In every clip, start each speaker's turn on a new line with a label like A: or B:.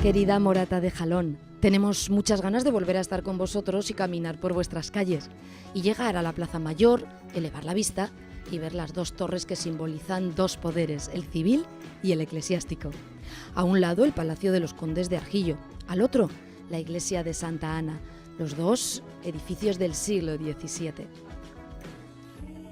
A: Querida Morata de Jalón, tenemos muchas ganas de volver a estar con vosotros y caminar por vuestras calles y llegar a la Plaza Mayor, elevar la vista y ver las dos torres que simbolizan dos poderes, el civil y el eclesiástico. A un lado el Palacio de los Condes de Argillo, al otro la iglesia de Santa Ana, los dos edificios del siglo XVII.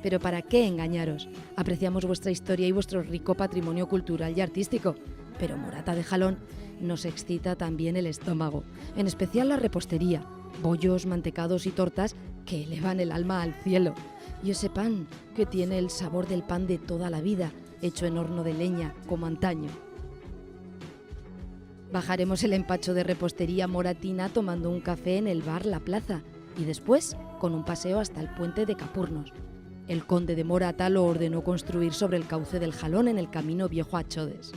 A: Pero ¿para qué engañaros? Apreciamos vuestra historia y vuestro rico patrimonio cultural y artístico, pero Morata de Jalón nos excita también el estómago, en especial la repostería, bollos, mantecados y tortas que elevan el alma al cielo, y ese pan que tiene el sabor del pan de toda la vida, hecho en horno de leña, como antaño. Bajaremos el empacho de repostería moratina tomando un café en el bar La Plaza y después con un paseo hasta el puente de Capurnos. El conde de Morata lo ordenó construir sobre el cauce del Jalón en el camino viejo a Chodes.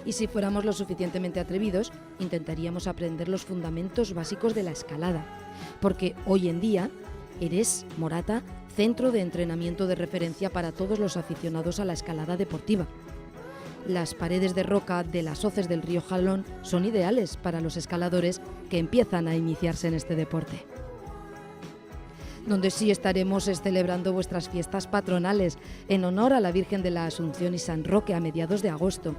A: Y si fuéramos lo suficientemente atrevidos, intentaríamos aprender los fundamentos básicos de la escalada, porque hoy en día eres, Morata, centro de entrenamiento de referencia para todos los aficionados a la escalada deportiva. Las paredes de roca de las hoces del río Jalón son ideales para los escaladores que empiezan a iniciarse en este deporte. Donde sí estaremos es celebrando vuestras fiestas patronales en honor a la Virgen de la Asunción y San Roque a mediados de agosto.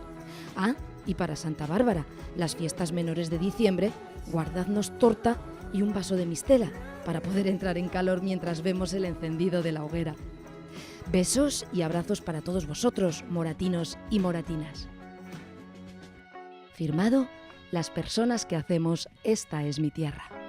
A: Ah, y para Santa Bárbara, las fiestas menores de diciembre, guardadnos torta y un vaso de mistela para poder entrar en calor mientras vemos el encendido de la hoguera. Besos y abrazos para todos vosotros, moratinos y moratinas. Firmado, las personas que hacemos Esta es mi tierra.